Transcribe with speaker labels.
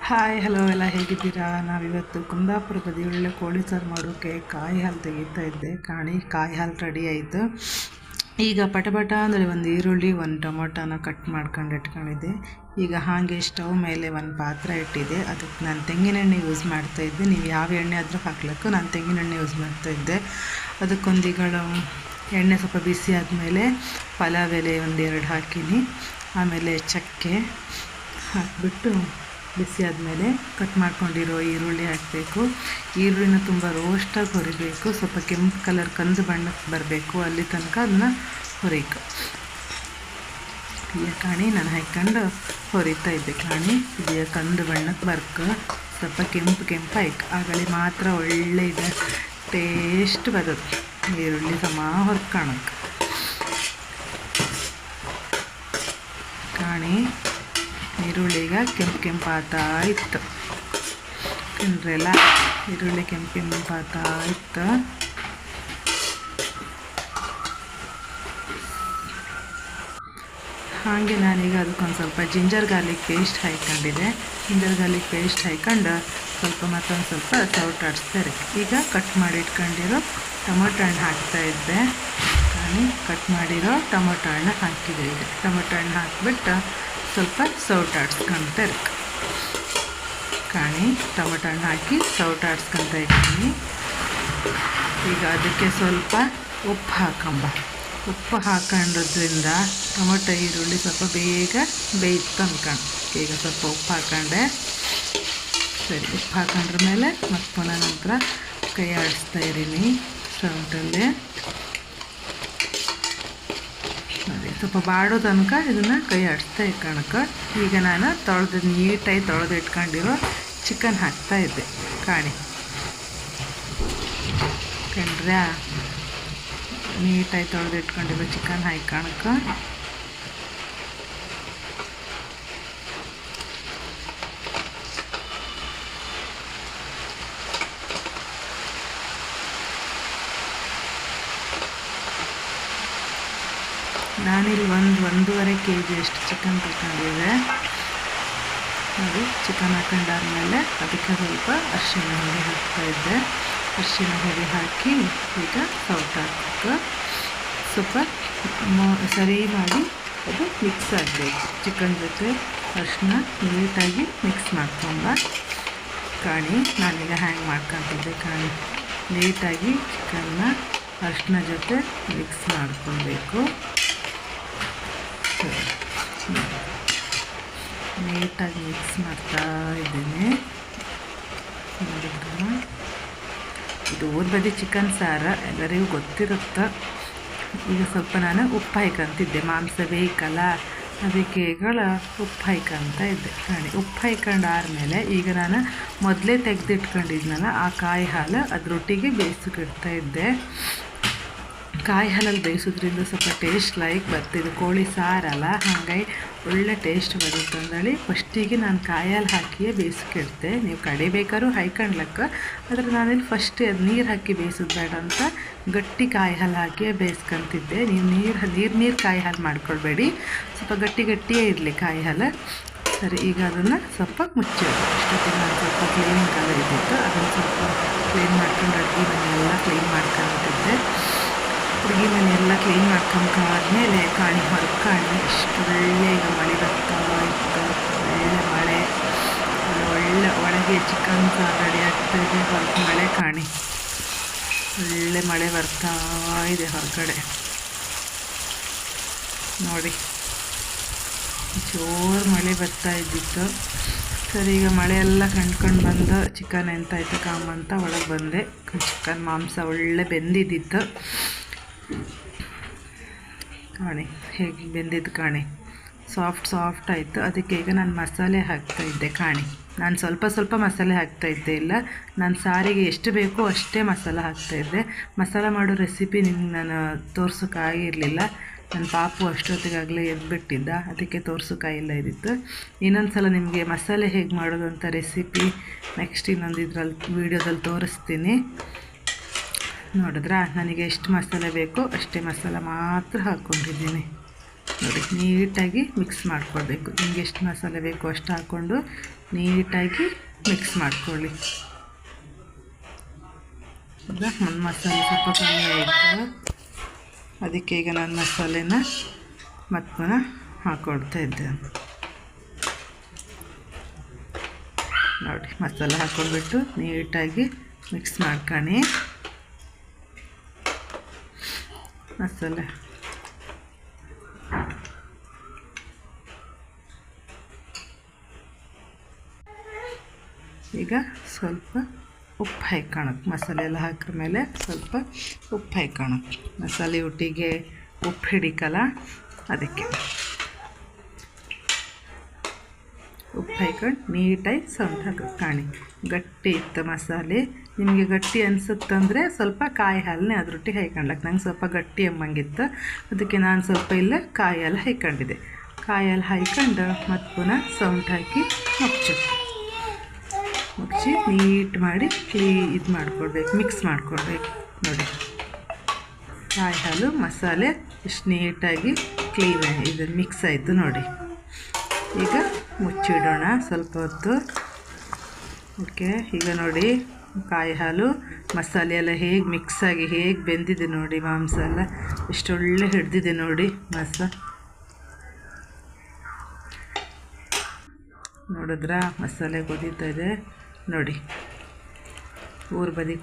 Speaker 1: Hi hello ಎಲ್ಲ ಹೇಗಿದ್ದೀರಾ? ನಾವಿವತ್ತು ಕುಂದಾಪುರ ಬದಿ ಒಳ್ಳೆ ಕೋಳಿ ಸಾರು ಮಾಡೋಕ್ಕೆ ಕಾಯಿ ಹಾಲು ತೆಗಿತಾ ಇದ್ದೆ. ಕಾಯಿ ಹಾಲು ರೆಡಿ ಆಯಿತು. ಈಗ ಪಟಪಟ ಅಂದರೆ ಒಂದು ಈರುಳ್ಳಿ ಒಂದು ಟೊಮೊಟೊನ ಕಟ್ ಮಾಡ್ಕೊಂಡು ಇಟ್ಕೊಂಡಿದ್ದೆ. ಈಗ ಹಾಗೆ ಸ್ಟವ್ ಮೇಲೆ ಒಂದು ಪಾತ್ರೆ ಇಟ್ಟಿದ್ದೆ. ಅದಕ್ಕೆ ನಾನು ತೆಂಗಿನೆಣ್ಣೆ ಯೂಸ್ ಮಾಡ್ತಾಯಿದ್ದೆ. ನೀವು ಯಾವ ಎಣ್ಣೆ ಆದರೂ ಹಾಕ್ಲಿಕ್ಕೂ ನಾನು ತೆಂಗಿನೆಣ್ಣೆ ಯೂಸ್ ಮಾಡ್ತಾಯಿದ್ದೆ. ಅದಕ್ಕೊಂದಿಗಳು ಎಣ್ಣೆ ಸ್ವಲ್ಪ ಬಿಸಿ ಆದಮೇಲೆ ಪಲಾವ್ ಎಲೆ ಒಂದೆರಡು ಹಾಕಿನಿ. ಆಮೇಲೆ ಚಕ್ಕೆ ಹಾಕಿಬಿಟ್ಟು ಬಿಸಿ ಆದಮೇಲೆ ಕಟ್ ಮಾಡ್ಕೊಂಡಿರೋ ಈರುಳ್ಳಿ ಹಾಕಬೇಕು. ಈರುಳ್ಳಿನ ತುಂಬ ರೋಸ್ಟಾಗಿ ಹುರಿಬೇಕು. ಸ್ವಲ್ಪ ಕೆಂಪು ಕಲರ್ ಕಂದು ಬಣ್ಣಕ್ಕೆ ಬರಬೇಕು, ಅಲ್ಲಿ ತನಕ ಅದನ್ನ ಹುರಿಬೇಕು. ಈಗ ಕಾಣಿ ನಾನು ಹಾಕ್ಕೊಂಡು ಹುರಿತಾ ಇದ್ದೆ. ಕಾಣಿ ಇದೀಗ ಕಂದು ಬಣ್ಣಕ್ಕೆ ಬರ್ಕ ಸ್ವಲ್ಪ ಕೆಂಪು ಆಯ್ಕೆ ಆಗಲಿ ಮಾತ್ರ ಒಳ್ಳೆ ಇದೆ ಟೇಸ್ಟ್ ಬರುತ್ತೆ. ಈರುಳ್ಳಿ ಸಮ ಹೊರ್ಕೊಳಕ್ಕೆ ಕಾಣಿ ಈರುಳ್ಳಿಗ ಕೆಂಪಾತಾ ಇತ್ತು. ಕಂಡ್ರೆಲ್ಲ ಈರುಳ್ಳಿ ಕೆಂಪಾತಾ ಇತ್ತು. ಹಾಗೆ ನಾನೀಗ ಅದಕ್ಕೊಂದು ಸ್ವಲ್ಪ ಜಿಂಜರ್ ಗಾರ್ಲಿಕ್ ಪೇಸ್ಟ್ ಹಾಕ್ಕೊಂಡಿದ್ದೆ. ಜಿಂಜರ್ ಗಾರ್ಲಿಕ್ ಪೇಸ್ಟ್ ಹಾಕ್ಕೊಂಡು ಸ್ವಲ್ಪ ಮತ್ತೊಂದು ಸ್ವಲ್ಪ ಸೌಟ್ ಆಡಿಸ್ತಾರೆ. ಈಗ ಕಟ್ ಮಾಡಿ ಇಟ್ಕೊಂಡಿರೋ ಟೊಮೊಟೊ ಹಣ್ಣು ಹಾಕ್ತಾಯಿದ್ದೆ. ಕಟ್ ಮಾಡಿರೋ ಟೊಮೊಟೊ ಹಣ್ಣು ಹಾಕಿದೆ. ಈಗ ಟೊಮೊಟೊ ಹಣ್ಣು ಹಾಕಿಬಿಟ್ಟು ಸ್ವಲ್ಪ ಸೌಟ್ ಆಡಿಸ್ಕೊತಾರೆ. ಕಾಣಿ ಟೊಮೊಟೊ ಹಣ್ಣು ಹಾಕಿ ಸೌಟ್ ಆಡಿಸ್ಕೊತಾ ಇದ್ದೀನಿ. ಈಗ ಅದಕ್ಕೆ ಸ್ವಲ್ಪ ಉಪ್ಪು ಹಾಕೊಂಡ್ರಿಂದ ಟೊಮೊಟೊ ಈರುಳ್ಳಿ ಸ್ವಲ್ಪ ಬೇಗ ಬೇಯ್ತು ಅನ್ಕೊಂಡು ಈಗ ಸ್ವಲ್ಪ ಉಪ್ಪು ಹಾಕೊಂಡೆ. ಸರಿ, ಉಪ್ಪು ಹಾಕೊಂಡ್ರ ಮೇಲೆ ಮತ್ತೆ ಪುನಃ ನಂತರ ಕೈ ಆಡಿಸ್ತಾ ಇದ್ದೀನಿ ಸೌಟಲ್ಲಿ. ಸ್ವಲ್ಪ ಬಾಡೋ ತನಕ ಇದನ್ನು ಕೈ ಆಡಿಸ್ತಾ ಇಟ್ಕೊಳಕ್ಕೆ. ಈಗ ನಾನು ನೀಟಾಗಿ ತೊಳೆದು ಇಟ್ಕೊಂಡಿರೋ ಚಿಕನ್ ಹಾಕ್ತಾಯಿದ್ದೆ. ಕಂಡ್ರೆ ನೀಟಾಗಿ ತೊಳೆದು ಇಟ್ಕೊಂಡಿರೋ ಚಿಕನ್ ಹಾಕ್ಕೊಳಕ್ಕೆ. ನಾನಿಲ್ಲಿ 1.5 kg ಅಷ್ಟು ಚಿಕನ್ ತಗೊಂಡಿದ್ದೆ. ನೋಡಿ, ಚಿಕನ್ ಹಾಕೊಂಡಾದ್ಮೇಲೆ ಅದಕ್ಕೆ ಸ್ವಲ್ಪ ಅರಿಶಿಣ ಹುಡಿ ಹಾಕ್ತಾಯಿದ್ದೆ. ಅರಿಶಿಣ ಹುಡಿ ಹಾಕಿ ಈಗ ಸೌಟ್ ಹಾಕಬೇಕು. ಸ್ವಲ್ಪ ಸರಿ ಮಾಡಿ ಅದು ಮಿಕ್ಸ್ ಆಗಬೇಕು. ಚಿಕನ್ ಜೊತೆ ಅರಿಶಿಣ ನೀಟಾಗಿ ಮಿಕ್ಸ್ ಮಾಡ್ಕೊಂಡ. ಕಾಣಿ ನಾನೀಗ ಹ್ಯಾಂಗ್ ಮಾಡ್ಕೊತಿದ್ದೆ. ಕಾಣಿ ನೀಟಾಗಿ ಚಿಕನ್ನ ಅರಿಶಿಣ ಜೊತೆ ಮಿಕ್ಸ್ ಮಾಡ್ಕೊಬೇಕು. ನೀಟಾಗಿ ಮಿಕ್ಸ್ ಮಾಡ್ತಾ ಇದ್ದೀನಿ. ಇದು ಬದಿ ಚಿಕನ್ ಸಾರು ಎಲ್ಲರಿಗೂ ಗೊತ್ತಿರುತ್ತೆ. ಈಗ ಸ್ವಲ್ಪ ನಾನು ಉಪ್ಪು ಹಾಯ್ಕೊಂತಿದ್ದೆ, ಮಾಂಸ ಬೇಕಲ್ಲ ಅದಕ್ಕೆ ಉಪ್ಪು ಹಾಯ್ಕೊಂತ ಇದ್ದೆ. ಕಾಣಿ ಉಪ್ಪು ಹಾಯ್ಕೊಂಡಾದ್ಮೇಲೆ ಈಗ ನಾನು ಮೊದಲೇ ತೆಗೆದಿಟ್ಕೊಂಡಿದ್ನಲ್ಲ ಆ ಕಾಯಿ ಹಾಲು ಅದರೊಟ್ಟಿಗೆ ಬೇಯಿಸಿಡ್ತಾ ಇದ್ದೆ. ಕಾಯಿ ಹಾಲಲ್ಲಿ ಬೇಯಿಸೋದ್ರಿಂದ ಸ್ವಲ್ಪ ಟೇಸ್ಟ್ ಬರ್ತಿದ್ದು. ಕೋಳಿ ಸಾರಲ್ಲ, ಹಾಗಾಗಿ ಒಳ್ಳೆ ಟೇಸ್ಟ್ ಬರುತ್ತೆ ಅಂದೇಳಿ ಫಸ್ಟಿಗೆ ನಾನು ಕಾಯಿ ಹಾಲು ಹಾಕಿಯೇ ಬೇಯಿಸ್ಕಿಡ್ತೆ. ನೀವು ಕಡಿಬೇಕಾದ್ರೂ ಹಾಯ್ಕೊಂಡ್ಲಕ್ಕ, ಆದರೆ ನಾನಿಲ್ಲಿ ಫಸ್ಟ್ ಅದು ನೀರು ಹಾಕಿ ಬೇಯಿಸೋದು ಬೇಡ ಅಂತ ಗಟ್ಟಿ ಕಾಯಿ ಹಾಲು ಹಾಕಿಯೇ ಬೇಯಿಸ್ಕೊತಿದ್ದೆ. ನೀವು ನೀರು ಕಾಯಿ ಹಾಲು ಮಾಡ್ಕೊಳ್ಬೇಡಿ, ಸ್ವಲ್ಪ ಗಟ್ಟಿಯೇ ಇರಲಿ ಕಾಯಿ ಹಾಲು. ಸರಿ, ಈಗ ಅದನ್ನು ಸ್ವಲ್ಪ ಮುಚ್ಚಿಡೋದು. ಅಷ್ಟೊತ್ತಿಗೆ ನಾನು ಸ್ವಲ್ಪ ಕ್ಲೀನಿಂಗ್ ಎಲ್ಲ ಇದ್ದಿತ್ತು, ಅದನ್ನು ಸ್ವಲ್ಪ ಕ್ಲೀನ್ ಮಾಡ್ಕೊಂಡು ಅಡುಗೆ ಮನೆಯೆಲ್ಲ ಕ್ಲೀನ್ ಮಾಡ್ಕೊಂಡಿದ್ದೆ. ಅಡುಗೆ ಮನೆಯೆಲ್ಲ ಕ್ಲೀನ್ ಮಾಡ್ಕೊಂಬಾದ್ಮೇಲೆ ಕಾಣಿ ಹೊರಕಾಣಿ ಎಷ್ಟು ಒಳ್ಳೆ ಈಗ ಮಳೆ ಬರ್ತಾ ಇತ್ತು. ಒಳ್ಳೆ ಮಳೆ, ಒಳ್ಳೆ ಒಳಗೆ ಚಿಕನ್ ಸಾರು ರೆಡಿ ಆಗ್ತಾಯಿದೆ. ಹೊರಗೆ ಮಳೆ ಕಾಣಿ ಒಳ್ಳೆ ಮಳೆ ಬರ್ತಾ ಇದೆ ಹೊರಗಡೆ ನೋಡಿ, ಜೋರು ಮಳೆ ಬರ್ತಾ ಇದ್ದಿತ್ತು. ಸರಿ, ಈಗ ಮಳೆಯೆಲ್ಲ ಕಂಡ್ಕೊಂಡು ಬಂದು ಚಿಕನ್ ಎಂತಾಯ್ತು ಕಾಮಂತ ಒಳಗೆ ಬಂದೆ. ಚಿಕನ್ ಮಾಂಸ ಒಳ್ಳೆ ಬೆಂದಿದ್ದಿತ್ತು. ಕಾಣಿ ಹೇಗೆ ಬೆಂದಿದ್ದು ಕಾಣಿ, ಸಾಫ್ಟ್ ಆಯಿತು. ಅದಕ್ಕೆ ಈಗ ನಾನು ಮಸಾಲೆ ಹಾಕ್ತಾಯಿದ್ದೆ. ಕಾಣಿ ನಾನು ಸ್ವಲ್ಪ ಮಸಾಲೆ ಹಾಕ್ತಾಯಿದ್ದೆ. ಇಲ್ಲ, ನಾನು ಸಾರಿಗೆ ಎಷ್ಟು ಬೇಕೋ ಅಷ್ಟೇ ಮಸಾಲೆ ಹಾಕ್ತಾಯಿದ್ದೆ. ಮಸಾಲೆ ಮಾಡೋ ರೆಸಿಪಿ ನಿಮ್ಗೆ ನಾನು ತೋರ್ಸೋಕ್ಕಾಗಿರಲಿಲ್ಲ. ನನ್ನ ಪಾಪು ಅಷ್ಟೊತ್ತಿಗಾಗಲೇ ಎದ್ಬಿಟ್ಟಿದ್ದ, ಅದಕ್ಕೆ ತೋರ್ಸೋಕ್ಕಾಗಿಲ್ಲ ಇದ್ದಿತ್ತು. ಇನ್ನೊಂದು ಸಲ ನಿಮಗೆ ಮಸಾಲೆ ಹೇಗೆ ಮಾಡೋದು ಅಂತ ರೆಸಿಪಿ ನೆಕ್ಸ್ಟ್ ಇನ್ನೊಂದು ಇದರಲ್ಲಿ ವೀಡಿಯೋದಲ್ಲಿ ತೋರಿಸ್ತೀನಿ. ನೋಡಿದ್ರಾ, ನನಗೆ ಎಷ್ಟು ಮಸಾಲೆ ಬೇಕೋ ಅಷ್ಟೇ ಮಸಾಲೆ ಮಾತ್ರ ಹಾಕ್ಕೊಂಡಿದ್ದೀನಿ. ನೋಡಿ, ನೀಟಾಗಿ ಮಿಕ್ಸ್ ಮಾಡ್ಕೊಳ್ಬೇಕು. ನಿಮಗೆ ಎಷ್ಟು ಮಸಾಲೆ ಬೇಕೋ ಅಷ್ಟು ಹಾಕ್ಕೊಂಡು ನೀಟಾಗಿ ಮಿಕ್ಸ್ ಮಾಡ್ಕೊಳ್ಳಿ. ಈಗ ಒಂದು ಮಸಾಲೆ ಸ್ವಲ್ಪ ಕಮ್ಮಿ ಆಯಿತು, ಅದಕ್ಕೆ ಈಗ ನಾನು ಮಸಾಲೆನ ಮತ್ತೆ ಪುನಃ ಹಾಕ್ಕೊಳ್ತಾ ಇದ್ದೆ. ನೋಡಿ, ಮಸಾಲೆ ಹಾಕ್ಕೊಂಡ್ಬಿಟ್ಟು ನೀಟಾಗಿ ಮಿಕ್ಸ್ ಮಾಡ್ಕೊಳ್ಳಿ. ಮಸಾಲೆ ಈಗ ಸ್ವಲ್ಪ ಉಪ್ಪು ಹಾಕ್ಕೊಳಕ್ಕೆ, ಮಸಾಲೆ ಎಲ್ಲ ಹಾಕಿದ ಮೇಲೆ ಸ್ವಲ್ಪ ಉಪ್ಪು ಹಾಕ್ಕೊಳಕ್ಕೆ. ಮಸಾಲೆ ಒಟ್ಟಿಗೆ ಉಪ್ಪು ಹಿಡಿಕಲ್ಲ, ಅದಕ್ಕೆ ಉಪ್ಪು ಹಾಕ್ಕೊಂಡು ನೀಟಾಗಿ ಸೌಂಡ್ ಹಾಕಿ. ಗಟ್ಟಿ ಇತ್ತು ಮಸಾಲೆ, ನಿಮಗೆ ಗಟ್ಟಿ ಅನಿಸುತ್ತಂದರೆ ಸ್ವಲ್ಪ ಕಾಯಿ ಹಾಲನ್ನೇ ಅದ್ರೊಟ್ಟಿಗೆ ಹಾಕ್ಕೊಂಡಕ್ಕೆ. ನಂಗೆ ಸ್ವಲ್ಪ ಗಟ್ಟಿ ಎಂಬಂಗಿತ್ತು, ಅದಕ್ಕೆ ನಾನು ಸ್ವಲ್ಪ ಇಲ್ಲ ಕಾಯಿ ಹಾಲು ಹಾಕ್ಕೊಂಡಿದ್ದೆ. ಕಾಯಿ ಹಾಲು ಹಾಕ್ಕೊಂಡು ಮತ್ತು ಪುನಃ ಸೌಂಡ್ ಹಾಕಿ ಮುಚ್ಚಿ ನೀಟ್ ಮಾಡಿ ಇದು ಮಾಡ್ಕೊಳ್ಬೇಕು, ಮಿಕ್ಸ್ ಮಾಡ್ಕೊಳ್ಬೇಕು. ನೋಡಿ, ಕಾಯಿ ಹಾಲು ಮಸಾಲೆ ಇಷ್ಟು ನೀಟಾಗಿ ಇದು ಮಿಕ್ಸ್ ಆಯಿತು. ನೋಡಿ, ಈಗ ಮುಚ್ಚಿಡೋಣ ಸ್ವಲ್ಪ ಹೊತ್ತು. ಓಕೆ, ಈಗ ನೋಡಿ ಕಾಯಿ ಹಾಲು ಮಸಾಲೆ ಎಲ್ಲ ಹೇಗೆ ಮಿಕ್ಸಾಗಿ ಹೇಗೆ ಬೆಂದಿದೆ ನೋಡಿ. ಮಾಂಸ ಎಲ್ಲ ಎಷ್ಟೊಳ್ಳೆ ಹಿಡ್ದಿದೆ ನೋಡಿ. ನೋಡಿದ್ರಾ, ಮಸಾಲೆ ಕುದೀತಾ ಇದೆ ನೋಡಿ. ಊರು ಬದಿ